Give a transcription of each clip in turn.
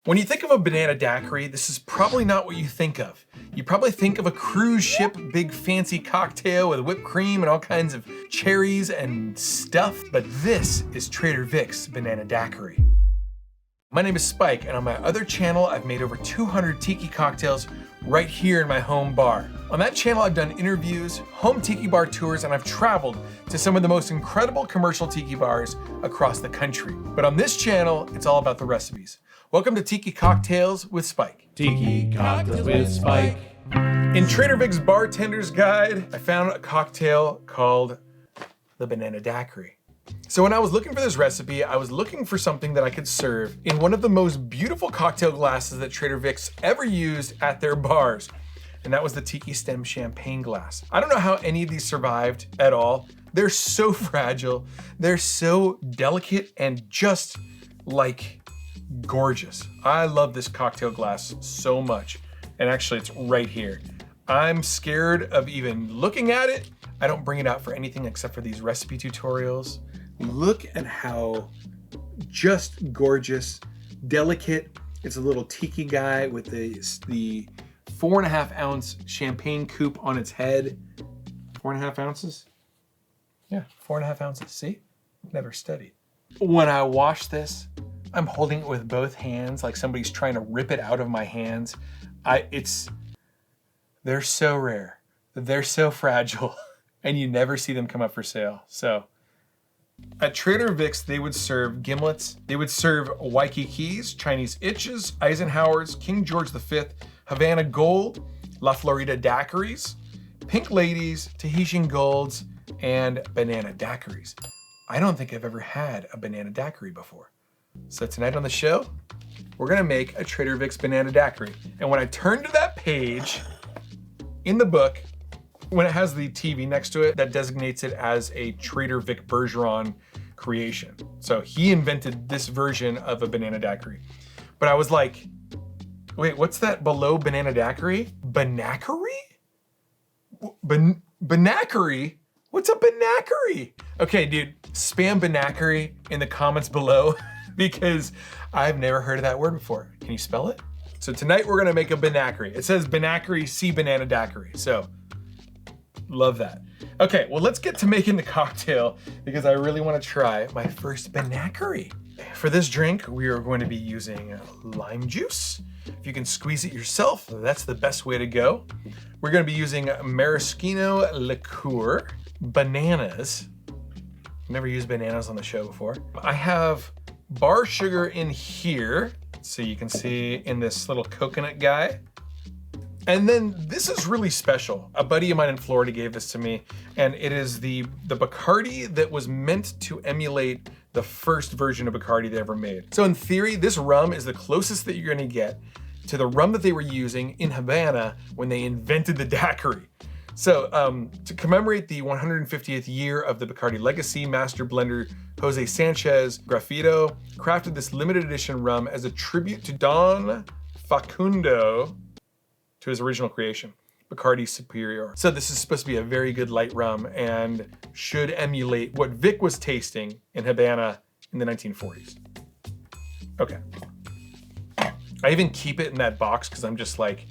When you think of a banana daiquiri, this is probably not what you think of. You probably think of a cruise ship, big fancy cocktail with whipped cream and all kinds of cherries and stuff, but this is Trader Vic's Banana Daiquiri. My name is Spike, and on my other channel, I've made over 200 tiki cocktails right here in my home bar. On that channel, I've done interviews, home tiki bar tours, and I've traveled to some of the most incredible commercial tiki bars across the country. But on this channel, it's all about the recipes. Welcome to Tiki Cocktails with Spike. Tiki Cocktails with Spike. In Trader Vic's Bartender's Guide, I found a cocktail called the Banana Daiquiri. So when I was looking for this recipe, I was looking for something that I could serve in one of the most beautiful cocktail glasses that Trader Vic's ever used at their bars. And that was the Tiki Stem Champagne glass. I don't know how any of these survived at all. They're so fragile. They're so delicate and just like gorgeous. I love this cocktail glass so much. And actually it's right here. I'm scared of even looking at it. I don't bring it out for anything except for these recipe tutorials. Look at how just gorgeous, delicate. It's a little tiki guy with the 4.5 ounce champagne coupe on its head. 4.5 ounces? Yeah, 4.5 ounces, see? Never studied. When I wash this, I'm holding it with both hands like somebody's trying to rip it out of my hands. They're so rare, they're so fragile, and you never see them come up for sale. So at Trader Vic's, they would serve gimlets, they would serve Waikikis, Chinese itches, Eisenhower's, King George V, Havana Gold, La Florida Daiquiris, Pink Ladies, Tahitian Golds, and Banana Daiquiris. I don't think I've ever had a Banana Daiquiri before. So tonight on the show, we're gonna make a Trader Vic's Banana Daiquiri. And when I turn to that page in the book, when it has the TV next to it, that designates it as a Trader Vic Bergeron creation. So he invented this version of a Banana Daiquiri. But I was like, wait, what's that below Banana Daiquiri? Banackery? Banackery? What's a banackery? Okay, dude, spam banackery in the comments below because I've never heard of that word before. Can you spell it? So tonight we're gonna make a banackery. It says banackery, see Banana Daiquiri. So, love that. Okay, well let's get to making the cocktail because I really wanna try my first banackery. For this drink, we are going to be using lime juice. If you can squeeze it yourself, that's the best way to go. We're gonna be using maraschino liqueur, bananas. Never used bananas on the show before. I have bar sugar in here. So you can see in this little coconut guy. And then this is really special. A buddy of mine in Florida gave this to me, and it is the Bacardi that was meant to emulate the first version of Bacardi they ever made. So in theory, this rum is the closest that you're gonna get to the rum that they were using in Havana when they invented the daiquiri. So to commemorate the 150th year of the Bacardi legacy, master blender Jose Sanchez Grafito crafted this limited edition rum as a tribute to Don Facundo, to his original creation, Bacardi Superior. So this is supposed to be a very good light rum and should emulate what Vic was tasting in Havana in the 1940s. Okay. I even keep it in that box because I'm just like,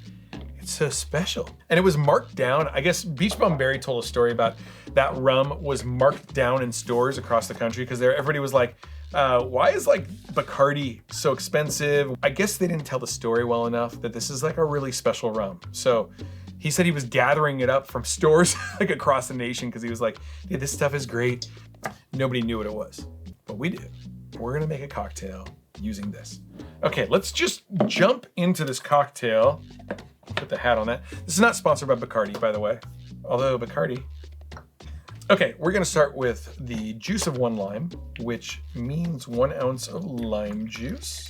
it's so special. And it was marked down. I guess Beach Bum Berry told a story about that rum was marked down in stores across the country because everybody was like, why is like Bacardi so expensive? I guess they didn't tell the story well enough that this is like a really special rum. So he said he was gathering it up from stores like across the nation because he was like, hey, this stuff is great. Nobody knew what it was, but we do. We're gonna make a cocktail using this. Okay, let's just jump into this cocktail. Put the hat on that. This is not sponsored by Bacardi, by the way. Although Bacardi. Okay, we're gonna start with the juice of 1 lime, which means 1 ounce of lime juice.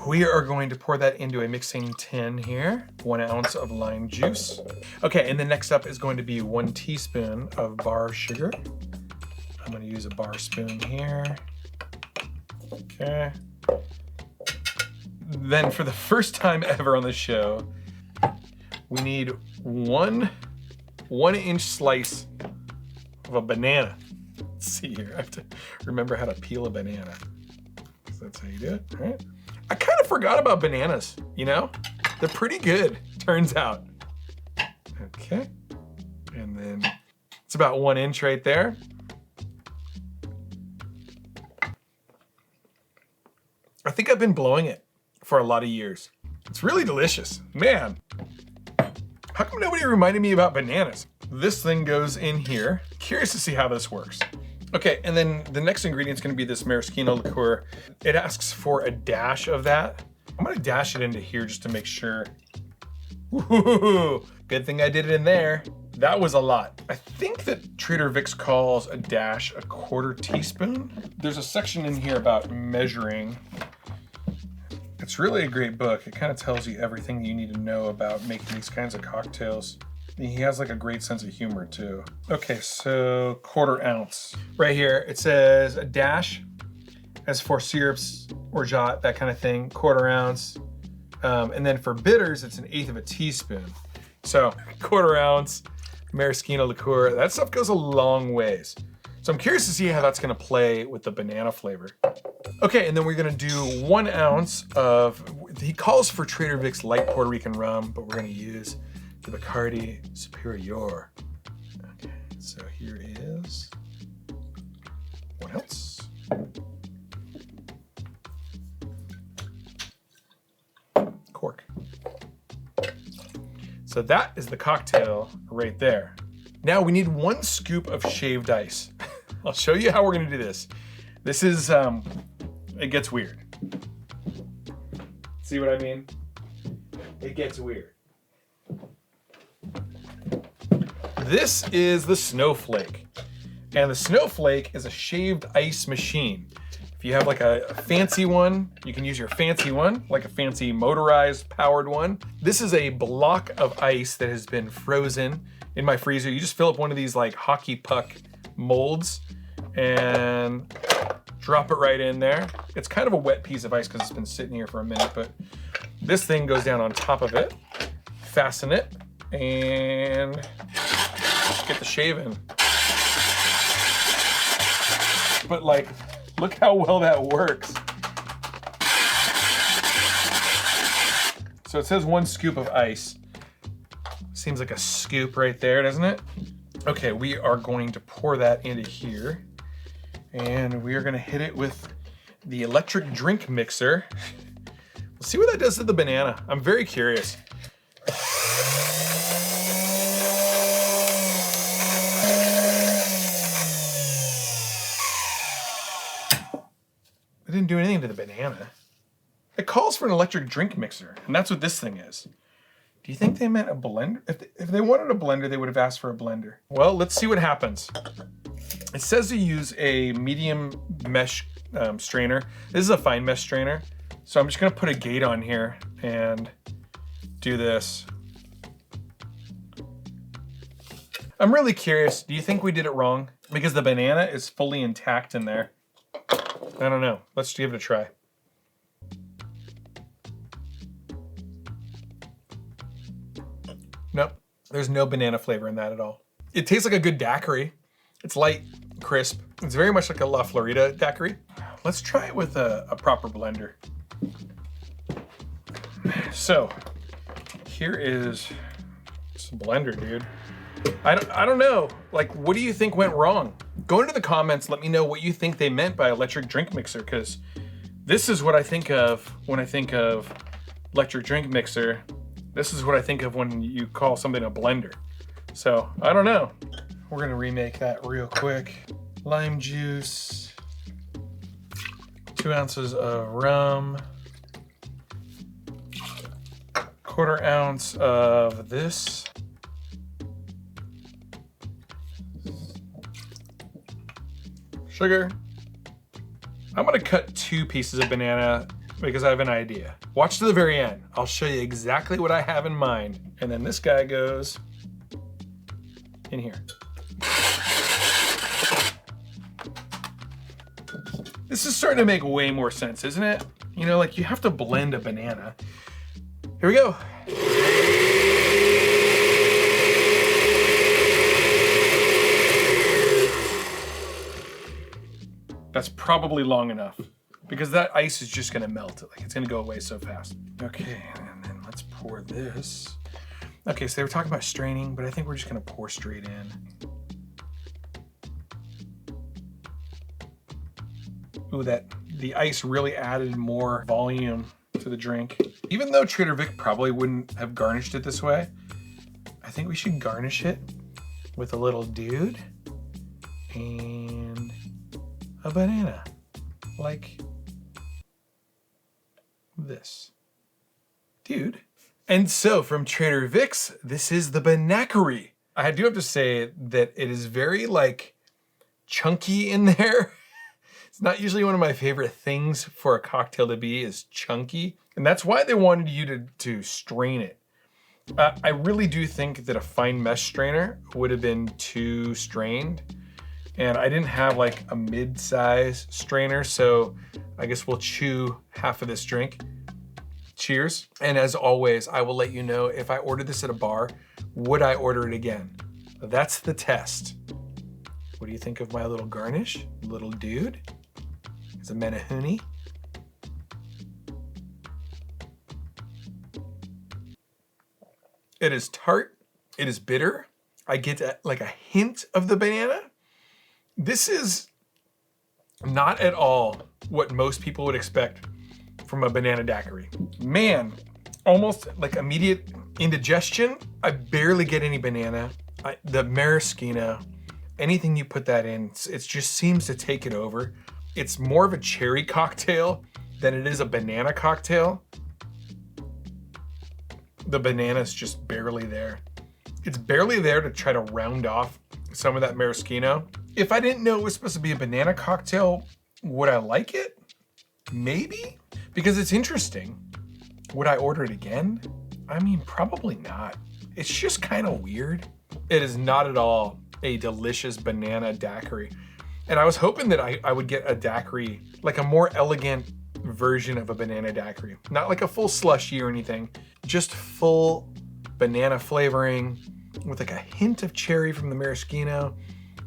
We are going to pour that into a mixing tin here. 1 ounce of lime juice. Okay, and then next up is going to be 1 teaspoon of bar sugar. I'm gonna use a bar spoon here. Okay. Then for the first time ever on the show, we need 1 inch slice of a banana. Let's see here, I have to remember how to peel a banana. So that's how you do it, all right? I kind of forgot about bananas, you know? They're pretty good, turns out. Okay, and then it's about 1 inch right there. I think I've been blowing it for a lot of years. It's really delicious, man. How come nobody reminded me about bananas? This thing goes in here. Curious to see how this works. Okay, and then the next ingredient is gonna be this maraschino liqueur. It asks for a dash of that. I'm gonna dash it into here just to make sure. Ooh, good thing I did it in there. That was a lot. I think that Trader Vic's calls a dash a 1/4 teaspoon. There's a section in here about measuring. It's really a great book. It kind of tells you everything you need to know about making these kinds of cocktails. He has like a great sense of humor too. Okay, so 1/4 ounce. Right here, it says a dash as for syrups, orgeat, that kind of thing, 1/4 ounce. And then for bitters, it's 1/8 teaspoon. So 1/4 ounce maraschino liqueur, that stuff goes a long ways. So I'm curious to see how that's gonna play with the banana flavor. Okay, and then we're gonna do 1 ounce of, he calls for Trader Vic's light Puerto Rican rum, but we're gonna use the Bacardi Superior. Okay, so here is 1 ounce. Cork. So that is the cocktail right there. Now we need 1 scoop of shaved ice. I'll show you how we're gonna do this. This is, it gets weird. See what I mean? It gets weird. This is the snowflake. And the snowflake is a shaved ice machine. If you have like a fancy one, you can use your fancy one, like a fancy motorized powered one. This is a block of ice that has been frozen in my freezer. You just fill up one of these like hockey puck molds and drop it right in there. It's kind of a wet piece of ice because it's been sitting here for a minute, but this thing goes down on top of it, fasten it, and get the shave in. But like, look how well that works. So it says 1 scoop of ice. Seems like a scoop right there, doesn't it? Okay, we are going to pour that into here. And we are gonna hit it with the electric drink mixer. Let's see what that does to the banana. I'm very curious. It didn't do anything to the banana. It calls for an electric drink mixer, and that's what this thing is. Do you think they meant a blender? If they wanted a blender, they would have asked for a blender. Well, let's see what happens. It says to use a medium mesh strainer. This is a fine mesh strainer. So I'm just gonna put a gate on here and do this. I'm really curious, do you think we did it wrong? Because the banana is fully intact in there. I don't know, let's give it a try. Nope, there's no banana flavor in that at all. It tastes like a good daiquiri. It's light, crisp. It's very much like a La Florida daiquiri. Let's try it with a proper blender. So, here is some blender, dude. I don't know, like, what do you think went wrong? Go into the comments, let me know what you think they meant by electric drink mixer, because this is what I think of when I think of electric drink mixer. This is what I think of when you call something a blender. So, I don't know. We're gonna remake that real quick. Lime juice, 2 ounces of rum, 1/4 ounce of this. Sugar. I'm gonna cut 2 pieces of banana because I have an idea. Watch to the very end. I'll show you exactly what I have in mind. And then this guy goes in here. This is starting to make way more sense, isn't it? You know, like you have to blend a banana. Here we go. That's probably long enough. because that ice is just gonna melt. Like it's gonna go away so fast. Okay, and then let's pour this. Okay, so they were talking about straining, but I think we're just gonna pour straight in. Ooh, the ice really added more volume to the drink. Even though Trader Vic probably wouldn't have garnished it this way, I think we should garnish it with a little dude and a banana, like this. Dude. And so from Trader Vic's, this is the Banana. I do have to say that it is very like chunky in there. It's not usually one of my favorite things for a cocktail to be, is chunky. And that's why they wanted you to strain it. I really do think that a fine mesh strainer would have been too strained. And I didn't have like a mid-size strainer, so I guess we'll chew half of this drink. Cheers. And as always, I will let you know if I ordered this at a bar, would I order it again? That's the test. What do you think of my little garnish? Little dude? It's a menahuni. It is tart. It is bitter. I get like a hint of the banana. This is not at all what most people would expect from a banana daiquiri. Man, almost like immediate indigestion. I barely get any banana. The maraschino, anything you put that in, it just seems to take it over. It's more of a cherry cocktail than it is a banana cocktail. The banana's just barely there. It's barely there to try to round off some of that maraschino. If I didn't know it was supposed to be a banana cocktail, would I like it? Maybe, because it's interesting. Would I order it again? I mean, probably not. It's just kind of weird. It is not at all a delicious banana daiquiri. And I was hoping that I would get a daiquiri, like a more elegant version of a banana daiquiri. Not like a full slushy or anything, just full banana flavoring with like a hint of cherry from the maraschino.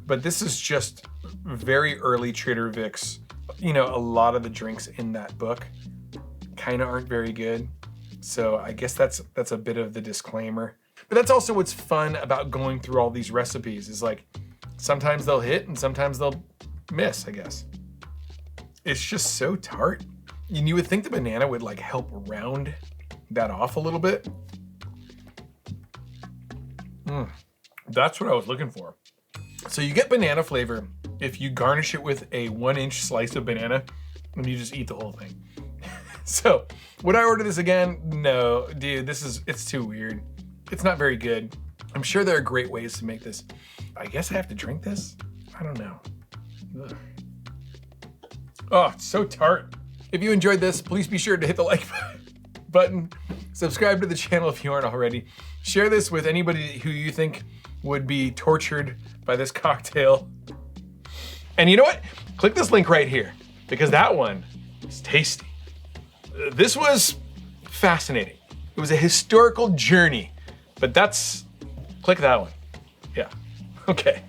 But this is just very early Trader Vic's. You know, a lot of the drinks in that book kind of aren't very good. So I guess that's a bit of the disclaimer. But that's also what's fun about going through all these recipes, is like sometimes they'll hit and sometimes they'll miss, I guess. It's just so tart. And you would think the banana would like help round that off a little bit. That's what I was looking for. So you get banana flavor if you garnish it with a 1-inch slice of banana and you just eat the whole thing. So would I order this again? No, dude, it's too weird. It's not very good. I'm sure there are great ways to make this. I guess I have to drink this? I don't know. Ugh. Oh, it's so tart. If you enjoyed this, please be sure to hit the like button. Subscribe to the channel if you aren't already. Share this with anybody who you think would be tortured by this cocktail. And you know what? Click this link right here, because that one is tasty. This was fascinating. It was a historical journey, but click that one. Yeah, okay.